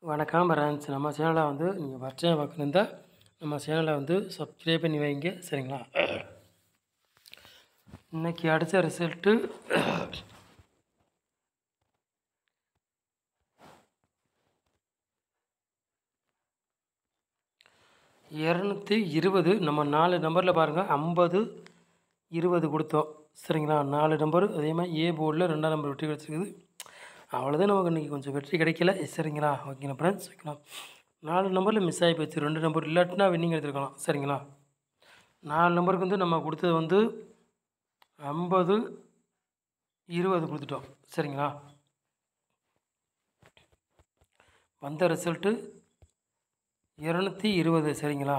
வணக்கம் ஃப்ரெண்ட்ஸ். நம்ம சேனலை வந்து நீங்கள் ஃபஸ்ட் டைம் பார்க்கணுந்தா நம்ம சேனலை வந்து சப்ஸ்கிரைப் பண்ணி வைங்க, சரிங்களா? இன்றைக்கி அடித்த ரிசல்ட்டு 220. நம்ம 4 நம்பரில் பாருங்கள், 50 20 கொடுத்தோம், சரிங்களா? 4 நம்பரு. அதே மாதிரி ஏ போர்டில் 2ஆம் நம்பர் வெற்றி கிடச்சிருக்குது. அவ்வளோதான், நமக்கு இன்றைக்கி கொஞ்சம் வெற்றி கிடைக்கல, சரிங்களா? ஓகேங்களா ஃப்ரெண்ட்ஸ்? ஓகேங்களா, 4 நம்பரில் மிஸ் ஆகி போச்சு. 2 நம்பர் இல்லாட்டினா வின்னிங் எடுத்துருக்கலாம், சரிங்களா? 4 நம்பருக்கு வந்து நம்ம கொடுத்தது வந்து 50 20 கொடுத்துட்டோம், சரிங்களா? வந்த ரிசல்ட்டு 220, சரிங்களா?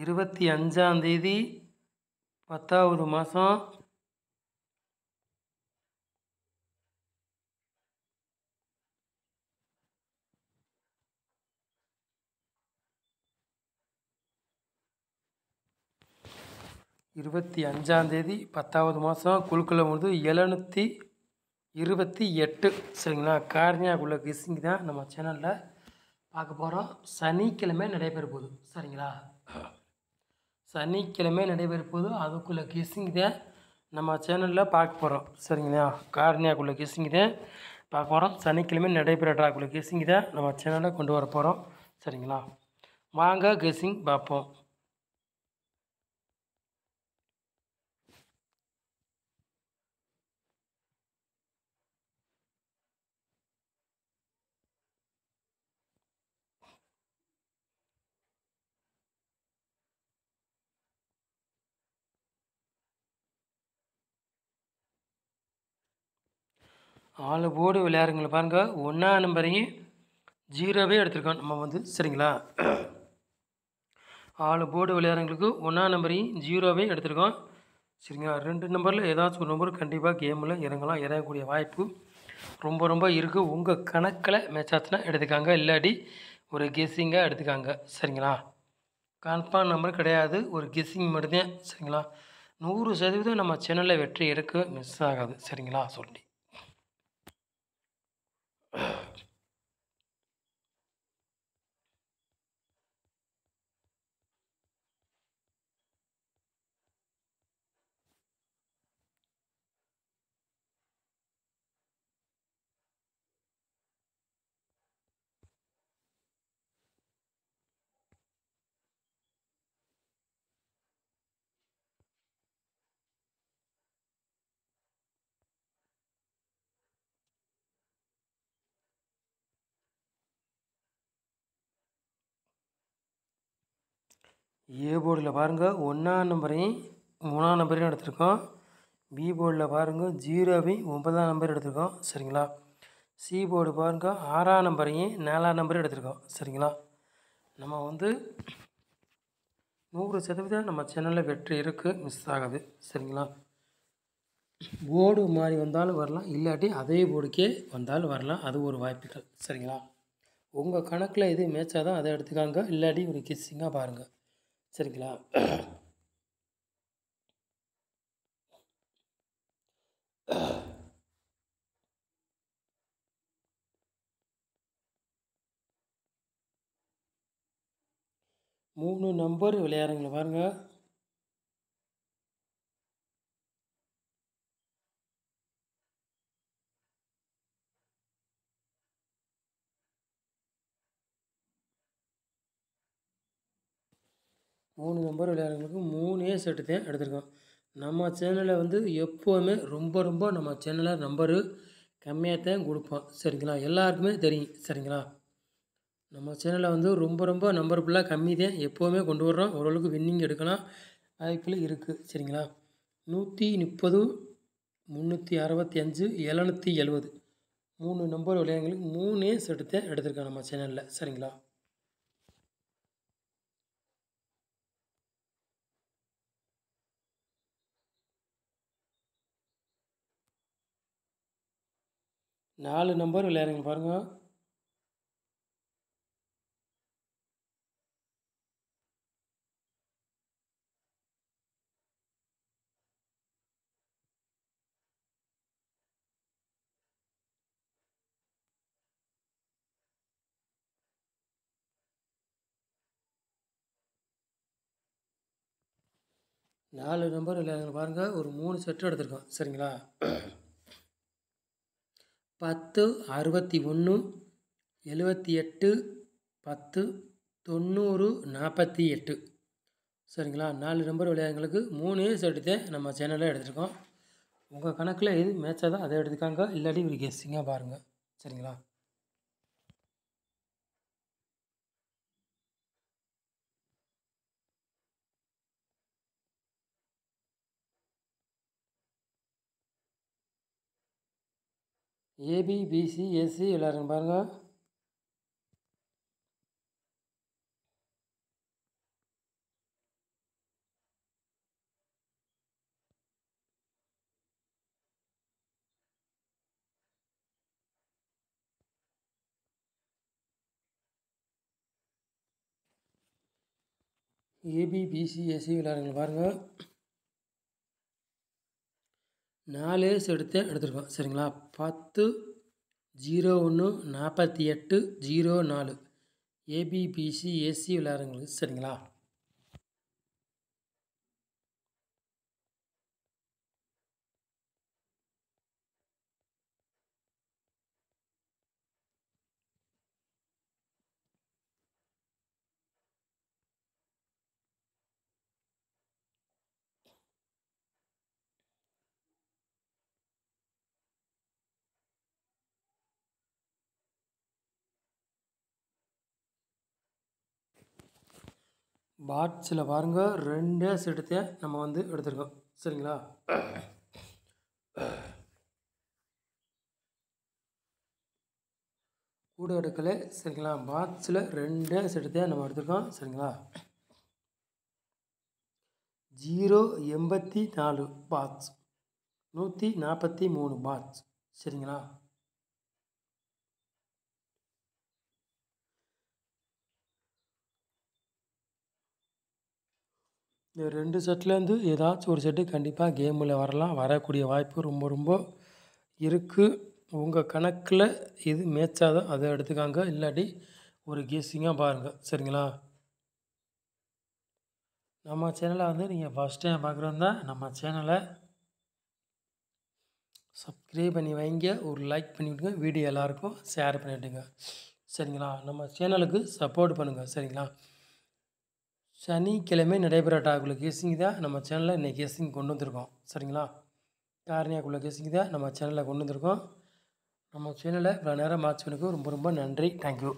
இருபத்தி 5ஆம் தேதி 10வது மாதம் 10வது மாதம் குழுக்களில் வந்து 728, சரிங்களா? கார்னியாக்குள்ள கிஸ்ஸிங் தான் நம்ம சேனலில் பார்க்க போகிறோம். சனிக்கிழமை நடைபெற போகுது, சரிங்களா? சனிக்கிழமை நடைபெற போகுது. அதுக்குள்ளே கிஸ்ஸிங் தான் நம்ம சேனலில் பார்க்க போகிறோம், சரிங்களா? கார்னியாக்குள்ள கிஸ்ஸிங் தான் பார்க்க போகிறோம். சனிக்கிழமை நடைபெற ட்ராக்குள்ள கிஸ்ஸிங் தான் நம்ம சேனலில் கொண்டு வர போகிறோம், சரிங்களா? வாங்க கெஸ்ஸிங் பார்ப்போம். ஆளு போர்டு விளையாடுங்களை பாருங்கள். 1ஆம் நம்பரையும் 0வே எடுத்திருக்கோம் நம்ம வந்து, சரிங்களா? ஆளு போர்டு விளையாடுறவங்களுக்கு 1ஆம் நம்பரையும் 0வே எடுத்திருக்கோம், சரிங்களா? 2 நம்பரில் ஏதாச்சும் ஒரு நம்பர் கண்டிப்பாக கேமில் இறங்கலாம். இறங்கக்கூடிய வாய்ப்பு ரொம்ப ரொம்ப இருக்குது. உங்கள் கணக்கில் மேட்ச் ஆச்சுன்னா எடுத்துக்காங்க, இல்லாட்டி ஒரு கெஸ்ஸிங்காக எடுத்துக்காங்க, சரிங்களா? கன்ஃபார்ம் நம்பர் கிடையாது, ஒரு கெஸ்ஸிங் மட்டும்தான், சரிங்களா? 100% நம்ம சேனலில் வெற்றி எடுக்க மிஸ் ஆகாது, சரிங்களா? சொல்லி ஏ போர்டில் பாருங்கள் 1ஆம் நம்பரையும் 3ஆம் நம்பரையும் எடுத்திருக்கோம். பி போர்டில் பாருங்கள் 0வையும் 9ஆம் நம்பர் எடுத்திருக்கோம், சரிங்களா? சி போர்டு பாருங்கள் 6ஆம் நம்பரையும் 4ஆம் நம்பரையும் எடுத்திருக்கோம், சரிங்களா? நம்ம வந்து 100% நம்ம சேனலில் வெற்றி இருக்குது, மிஸ் ஆகாது, சரிங்களா? போர்டு மாறி வந்தாலும் வரலாம், இல்லாட்டி அதே போர்டுக்கே வந்தாலும் வரலாம், அது ஒரு வாய்ப்புகள், சரிங்களா? உங்கள் கணக்கில் எது மேட்சாக தான் அதை எடுத்துக்காங்க, இல்லாட்டி ஒரு கிஸ்ஸிங்காக பாருங்கள், சரிங்களா? மூணு நம்பர் விளையாடுறீங்களா பாருங்கள். மூணு நம்பர் விளையாடுறவங்களுக்கு 3 செட்டு தான் எடுத்திருக்கோம். நம்ம சேனலில் வந்து எப்போவுமே ரொம்ப ரொம்ப நம்ம சேனலில் நம்பரு கம்மியாக தான் கொடுப்போம், சரிங்களா? எல்லாருக்குமே தெரியும், சரிங்களா? நம்ம சேனலில் வந்து ரொம்ப ரொம்ப நம்பர் ஃபுல்லாக கம்மி தான் எப்போவுமே கொண்டு வர்றோம். ஓரளவுக்கு வின்னிங் எடுக்கலாம் வாய்ப்பில் இருக்குது, சரிங்களா? 130 365 770 3 நம்பர் விளையாடுறவங்களுக்கு 3 செட்டு தான் எடுத்திருக்கோம் நம்ம சேனலில், சரிங்களா? நாலு நம்பர் விளையாடுறீங்க பாருங்கள். 4 நம்பர் விளையாடுங்க பாருங்கள். ஒரு 3 செட்டு எடுத்திருக்கோம் சரிங்களா. 10 61 78 10 90 48 சரிங்களா. 4 நம்பர் விளையாடுங்களுக்கு 3 செட்டு தான் நம்ம சேனலில் எடுத்துருக்கோம். உங்கள் கணக்கில் எது மேட்சாக தான் அதை எடுத்துக்காங்க, இல்லாட்டி ஒரு கெஸ்ஸிங்காக பாருங்கள் சரிங்களா. ஏபி பிசி எஸ்சி விளையாடுங்க பாருங்கள். ஏபி பிசி எஸ்சி விளையாடுங்க பாருங்கள். 4 செட்டு எடுத்துருக்கோம் சரிங்களா. 10 01 48 04 ஏபி பிசி எஸ்சி விளையாடுங்களுக்கு சரிங்களா. பாட்ஸில் பாருங்கள் 2 செட்டு நம்ம வந்து எடுத்துருக்கோம் சரிங்களா. கூட எடுக்கலை சரிங்களா. பாட்ஸில் 2 செட்டு நம்ம எடுத்துருக்கோம் சரிங்களா. 084 பாட்ஸ் 143 பாட்ஸ் சரிங்களா. இந்த 2 செட்லேருந்து ஏதாச்சும் ஒரு செட்டு கண்டிப்பாக கேமில் வரக்கூடிய வாய்ப்பு ரொம்ப ரொம்ப இருக்குது. உங்கள் கணக்கில் எது மேட்சாதோ அதை எடுத்துக்காங்க, இல்லாட்டி ஒரு கெஸ்ஸிங்காக பாருங்கள் சரிங்களா. நம்ம சேனலை வந்து நீங்கள் ஃபஸ்ட் டைம் பார்க்குறதா நம்ம சேனலை சப்ஸ்கிரைப் பண்ணி வைங்க, ஒரு லைக் பண்ணிவிடுங்க, வீடியோ எல்லாருக்கும் ஷேர் பண்ணிவிடுங்க சரிங்களா. நம்ம சேனலுக்கு சப்போர்ட் பண்ணுங்கள் சரிங்களா. சனிக்கிழமை நடைபெற டாக்குள்ள கேஸிங் தான் நம்ம சேனலில் இன்றைக்கி கேஸிங் கொண்டு வந்திருக்கோம் சரிங்களா. காரணியாக்குள்ள கேஸிங் தான் நம்ம சேனலில் கொண்டு வந்திருக்கோம். நம்ம சேனலை இவ்வளோ நேரம் வாட்ச் பண்ணதுக்கு ரொம்ப ரொம்ப நன்றி. தேங்க்யூ.